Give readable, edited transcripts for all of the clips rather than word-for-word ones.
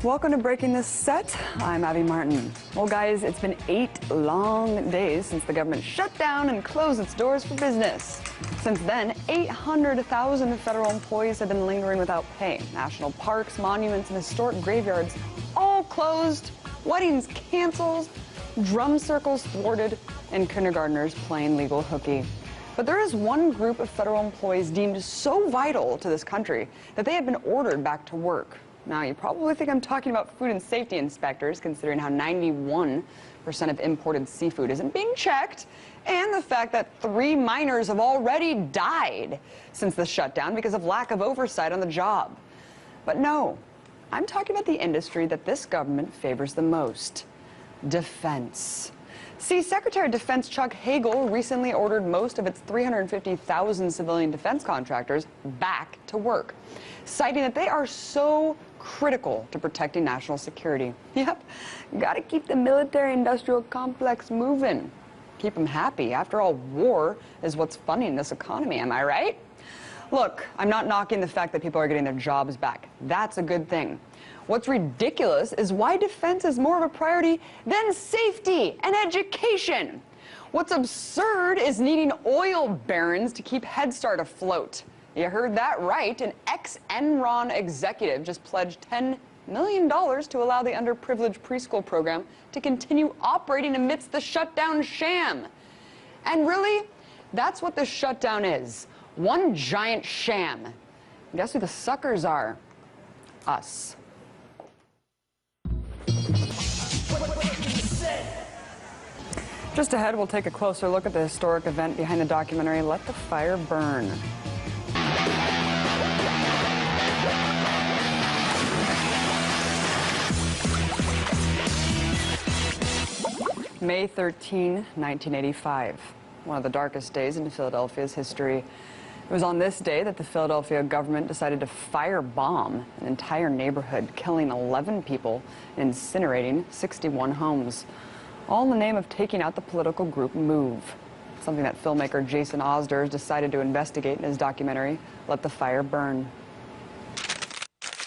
Welcome to Breaking the Set. I'm Abby Martin. Well, guys, it's been 8 long days since the government shut down and closed its doors for business. Since then, 800,000 federal employees have been lingering without pay. National parks, monuments, and historic graveyards all closed, weddings canceled, drum circles thwarted, and kindergartners playing legal hooky. But there is one group of federal employees deemed so vital to this country that they have been ordered back to work. Now, you probably think I'm talking about food and safety inspectors, considering how 91% of imported seafood isn't being checked, and the fact that 3 miners have already died since the shutdown because of lack of oversight on the job. But no, I'm talking about the industry that this government favors the most: defense. See, Secretary of Defense Chuck Hagel recently ordered most of its 350,000 civilian defense contractors back to work, citing that they are so critical to protecting national security. Yep, gotta keep the military-industrial complex moving. Keep them happy. After all, war is what's funding this economy, am I right? Look, I'm not knocking the fact that people are getting their jobs back. That's a good thing. What's ridiculous is why defense is more of a priority than safety and education. What's absurd is needing oil barons to keep Head Start afloat. You heard that right. An ex-Enron executive just pledged $10 million to allow the underprivileged preschool program to continue operating amidst the shutdown sham. And really, that's what the shutdown is. One giant sham. And guess who the suckers are? Us. Just ahead, we'll take a closer look at the historic event behind the documentary Let the Fire Burn. May 13, 1985, one of the darkest days in Philadelphia's history. It was on this day that the Philadelphia government decided to firebomb an entire neighborhood, killing 11 people and incinerating 61 homes, all in the name of taking out the political group MOVE, something that filmmaker Jason Osders decided to investigate in his documentary, Let the Fire Burn.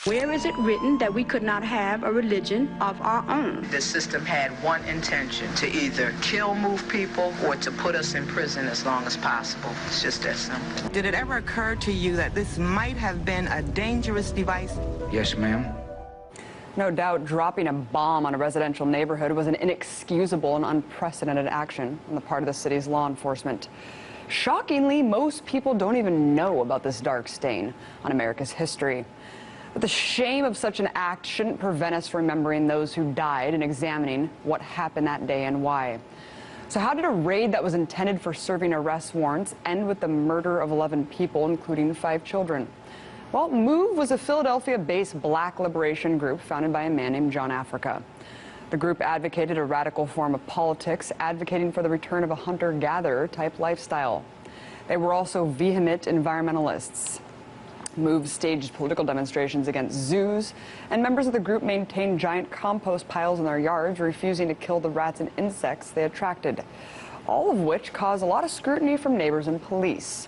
Where is it written that we could not have a religion of our own? The system had one intention: to either kill MOVE people or to put us in prison as long as possible. It's just that simple. Did it ever occur to you that this might have been a dangerous device? Yes, ma'am. No doubt, dropping a bomb on a residential neighborhood was an inexcusable and unprecedented action on the part of the city's law enforcement. Shockingly, most people don't even know about this dark stain on America's history. But the shame of such an act shouldn't prevent us from remembering those who died and examining what happened that day and why. So how did a raid that was intended for serving arrest warrants end with the murder of 11 people, including 5 children? Well, MOVE was a Philadelphia-based black liberation group founded by a man named John Africa. The group advocated a radical form of politics, advocating for the return of a hunter-gatherer type lifestyle. They were also vehement environmentalists. MOVE staged political demonstrations against zoos, and members of the group maintained giant compost piles in their yards, refusing to kill the rats and insects they attracted, all of which caused a lot of scrutiny from neighbors and police.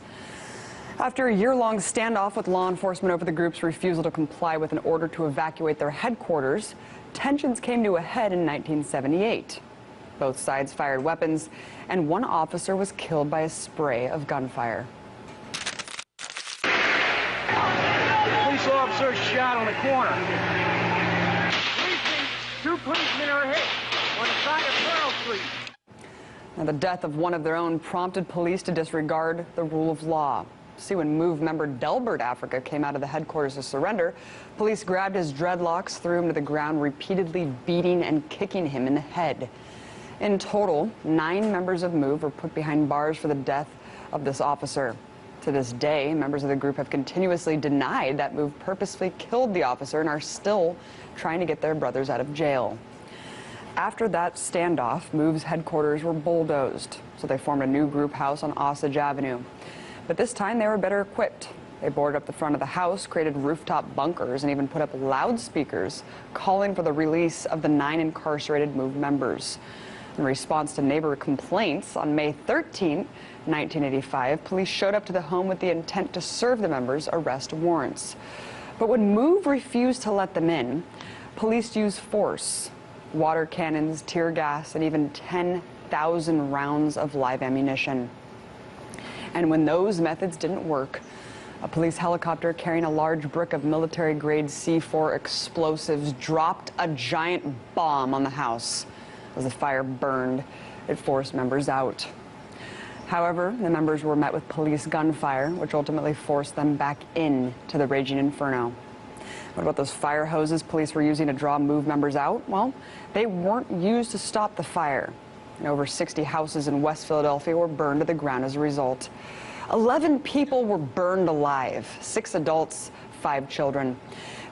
After a year-long standoff with law enforcement over the group's refusal to comply with an order to evacuate their headquarters, tensions came to a head in 1978. Both sides fired weapons, and one officer was killed by a spray of gunfire. Police officer shot on the corner. 2 policemen are hit on the side of Pearl Street. Now, the death of one of their own prompted police to disregard the rule of law. See, when MOVE member Delbert Africa came out of the headquarters to surrender, police grabbed his dreadlocks, threw him to the ground, repeatedly beating and kicking him in the head. In total, 9 members of MOVE were put behind bars for the death of this officer. To this day, members of the group have continuously denied that MOVE purposefully killed the officer and are still trying to get their brothers out of jail. After that standoff, MOVE's headquarters were bulldozed, so they formed a new group house on Osage Avenue. But this time they were better equipped. They boarded up the front of the house, created rooftop bunkers, and even put up loudspeakers calling for the release of the 9 incarcerated MOVE members. In response to neighbor complaints, on May 13, 1985, police showed up to the home with the intent to serve the members arrest warrants. But when MOVE refused to let them in, Police use force, water cannons, tear gas, and even 10,000 rounds of live ammunition. And when those methods didn't work, a police helicopter carrying a large brick of military-grade C4 explosives dropped a giant bomb on the house. As the fire burned, it forced members out. However, the members were met with police gunfire, which ultimately forced them back into the raging inferno. What about those fire hoses police were using to draw MOVE members out? Well, they weren't used to stop the fire. And over 60 houses in West Philadelphia were burned to the ground as a result. 11 people were burned alive, 6 adults, 5 children.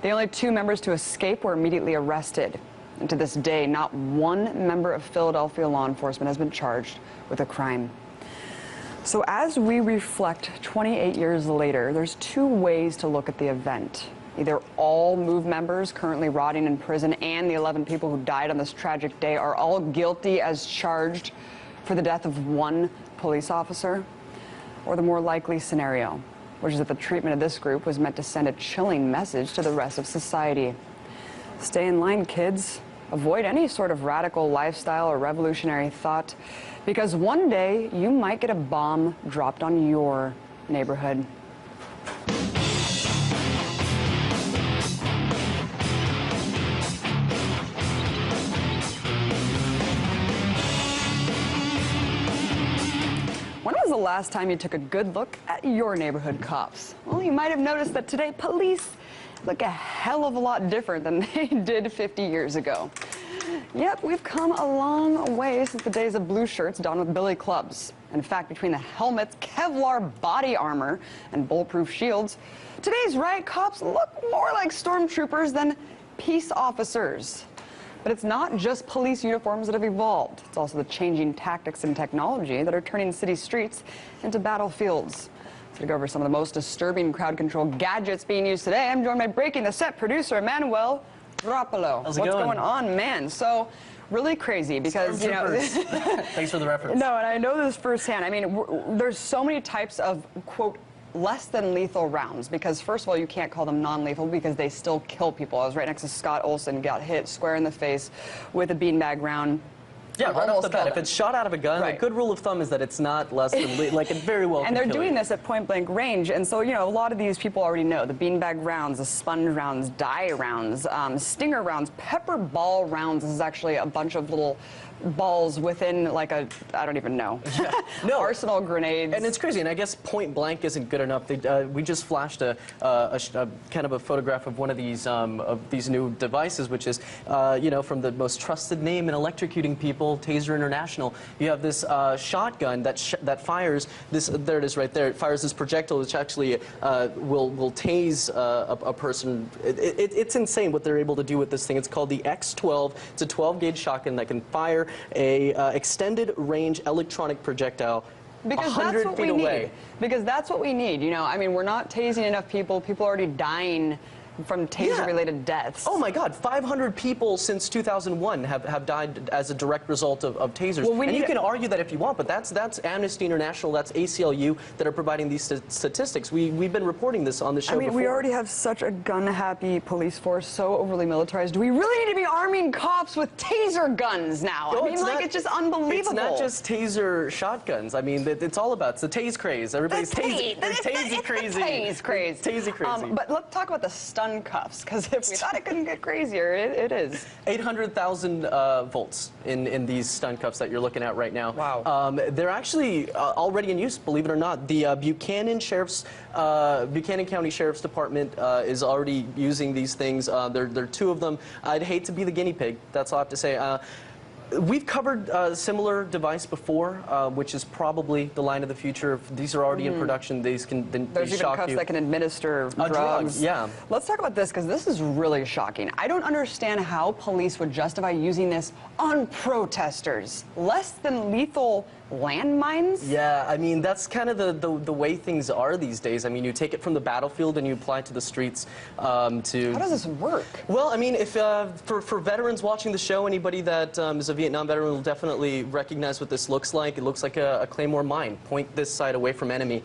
The only 2 members to escape were immediately arrested. And to this day, not one member of Philadelphia law enforcement has been charged with a crime. So as we reflect 28 years later, there's 2 ways to look at the event. Either all MOVE members currently rotting in prison and the 11 people who died on this tragic day are all guilty as charged for the death of 1 police officer, or the more likely scenario, which is that the treatment of this group was meant to send a chilling message to the rest of society. Stay in line, kids. Avoid any sort of radical lifestyle or revolutionary thought, because one day you might get a bomb dropped on your neighborhood. When was the last time you took a good look at your neighborhood cops? Well, you might have noticed that today police look a hell of a lot different than they did 50 years ago. Yep, we've come a long way since the days of blue shirts donned with billy clubs. In fact, between the helmets, Kevlar body armor, and bulletproof shields, today's riot cops look more like stormtroopers than peace officers. But it's not just police uniforms that have evolved. It's also the changing tactics and technology that are turning city streets into battlefields. To go over some of the most disturbing crowd control gadgets being used today, I'm joined by Breaking the Set producer Manuel Rapalo. How's it What's going? going on, man? So, really crazy because, you know... Thanks for the reference. No, and I know this firsthand. I mean, there's so many types of, quote, less than lethal rounds, because first of all, you can't call them non-lethal because they still kill people. I was right next to Scott Olson, got hit square in the face with a beanbag round. Yeah, right off the bat, if it's shot out of a gun, right. A good rule of thumb is that it's not less than, like, it very well And can they're kill doing you. this at point-blank range, and so, you know, a lot of these people already know. The beanbag rounds, the sponge rounds, dye rounds, stinger rounds, pepper ball rounds. This is actually a bunch of little balls within, like, a, I don't even know, No. arsenal grenades. And it's crazy, and I guess point blank isn't good enough. We just flashed a kind of a photograph of one of these new devices, which is, you know, from the most trusted name in electrocuting people, Taser International. You have this shotgun that fires this. There it is, right there. It fires this projectile, which actually will tase a person. It's insane what they're able to do with this thing. It's called the X12. It's a 12-gauge shotgun that can fire a extended range electronic projectile because 100 that's what feet we away. need. Because that's what we need. You know, I mean, we're not tasing enough people. People are already dying from taser-related deaths. Oh my God, 500 people since 2001 have died as a direct result of tasers. Well, and you can argue that if you want, but that's Amnesty International, that's ACLU that are providing these statistics. We've been reporting this on the show before. We already have such a gun-happy police force, so overly militarized. Do we really need to be arming cops with taser guns now? No, I mean, like, it's just unbelievable. It's not just taser shotguns. I mean, it's all about, it's the tase craze. Everybody's tasing crazy. Tase craze. Tasey crazy. But let's talk about the stun cuffs, because if we thought it couldn't get crazier, it is. 800,000 volts in these stun cuffs that you're looking at right now. Wow. They're actually already in use, believe it or not. The Buchanan County Sheriff's Department is already using these things. There are 2 of them. I'd hate to be the guinea pig. That's all I have to say. We've covered a similar device before, which is probably the line of the future. If these are already in production, these can There's even shock cuffs you. that can administer drugs. Yeah. Let's talk about this, because this is really shocking. I don't understand how police would justify using this on protesters. Less than lethal landmines? Yeah, I mean, that's kind of the way things are these days. I mean, you take it from the battlefield and you apply it to the streets to... How does this work? Well, I mean, if for veterans watching the show, anybody that is a Vietnam veteran will definitely recognize what this looks like. It looks like a Claymore mine. Point this side away from enemy.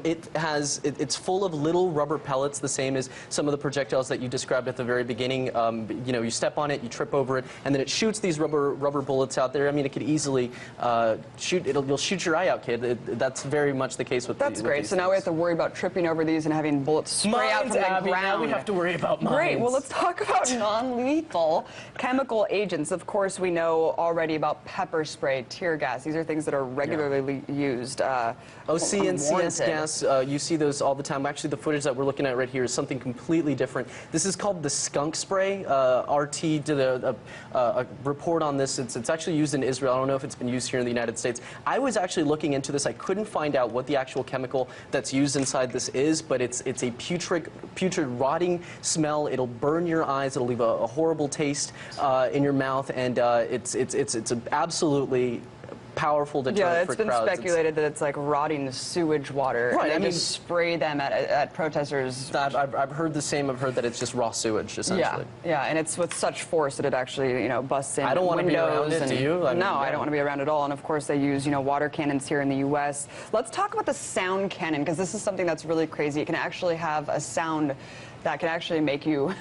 It's full of little rubber pellets, the same as some of the projectiles that you described at the very beginning. You know, you step on it, you trip over it, and then it shoots these rubber bullets out there. I mean, it could easily you'll shoot your eye out, kid. That's very much the case with That's great. So now we have to worry about tripping over these and having bullets spray out from the ground. Now we have to worry about mines. Great. Well, let's talk about non-lethal chemical agents. Of course, we know already about pepper spray, tear gas. These are things that are regularly used. OC and CS gas, you see those all the time. Actually, the footage that we're looking at right here is something completely different. This is called the skunk spray. RT did a report on this. It's actually used in Israel. I don't know if it's been used here in the United States. I was actually looking into this. I couldn't find out what the actual chemical that's used inside this is, but it's a putrid, rotting smell. It'll burn your eyes. It'll leave a horrible taste in your mouth, and it's absolutely powerful deterrent for crowds. Yeah, it's been speculated that it's like rotting sewage water. Right, and they just spray them at protesters. I've heard the same. I've heard that it's just raw sewage, essentially. Yeah, and it's with such force that it actually, you know, busts in windows. I don't want to be around it, do you? I don't want to be around it at all. And of course, they use, you know, water cannons here in the U.S. Let's talk about the sound cannon, because this is something that's really crazy. It can actually have a sound that can actually make you...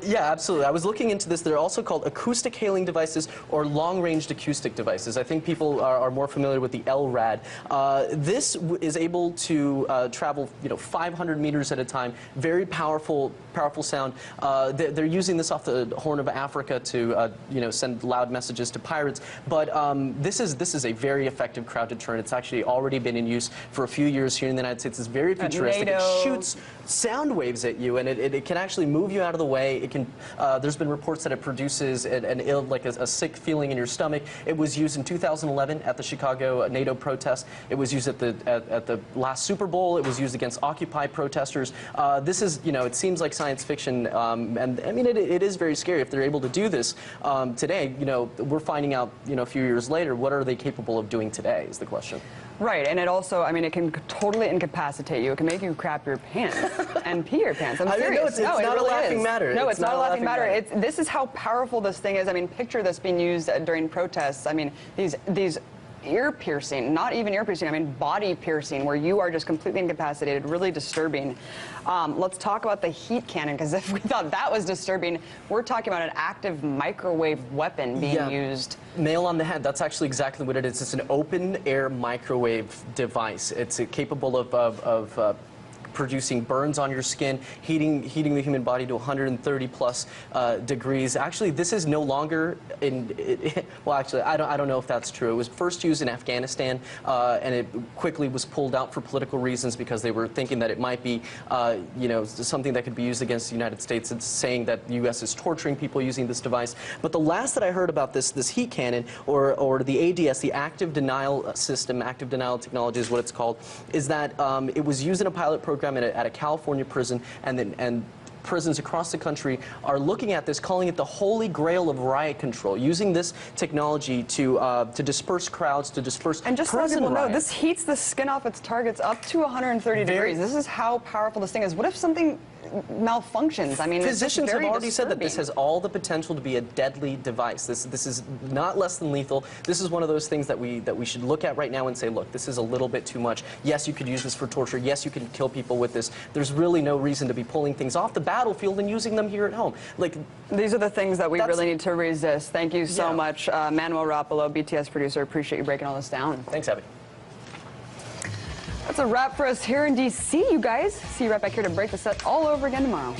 Yeah, absolutely. I was looking into this. They're also called acoustic hailing devices or long-range acoustic devices. I think people are more familiar with the LRAD. This is able to travel, you know, 500 meters at a time. Very powerful sound. They're using this off the Horn of Africa to, you know, send loud messages to pirates. But this is a very effective crowd deterrent. It's actually already been in use for a few years here in the United States. It's very futuristic. It shoots sound waves at you, and it can actually move you out of the way. It can. There's been reports that it produces an ill, like a sick feeling in your stomach. It was used in 2011 at the Chicago NATO protest. It was used at the last Super Bowl. It was used against Occupy protesters. This is, you know, it seems like science fiction, and I mean it is very scary if they're able to do this today. You know, we're finding out, you know, a few years later, what are they capable of doing today is the question. Right, and it also, I mean, it can totally incapacitate you. It can make you crap your pants and pee your pants. I'm serious. It's not a laughing matter. No, it's not a laughing matter. This is how powerful this thing is. I mean, picture this being used during protests. I mean, these ear piercing, not even ear piercing, I mean body piercing, where you are just completely incapacitated, really disturbing. Let's talk about the heat cannon, because if we thought that was disturbing, we're talking about an active microwave weapon being used. Nail on the head. That's actually exactly what it is. It's an open air microwave device. It's capable of producing burns on your skin, heating the human body to 130 plus degrees. Actually, this is no longer well, actually, I don't know if that's true. It was first used in Afghanistan, and it quickly was pulled out for political reasons because they were thinking that it might be, you know, something that could be used against the United States. It's saying that the U.S. is torturing people using this device. But the last that I heard about this heat cannon, or the ADS, the active denial system, active denial technology is what it's called, is that it was used in a pilot program at a California prison, and prisons across the country are looking at this, calling it the holy grail of riot control, using this technology to disperse crowds, to disperse and just let people know, this heats the skin off its targets up to 130 degrees. This is how powerful this thing is. What if something malfunctions? I mean, physicians have already said that this has all the potential to be a deadly device. This is not less than lethal. This is one of those things that we should look at right now and say, look, this is a little bit too much. Yes, you could use this for torture. Yes, you can kill people with this. There's really no reason to be pulling things off the battlefield and using them here at home. Like, these are the things that we really need to resist. Thank you so much, Manuel Rapolo, BTS producer. Appreciate you breaking all this down. Thanks, Abby. That's a wrap for us here in D.C., you guys. See you right back here to break the set all over again tomorrow.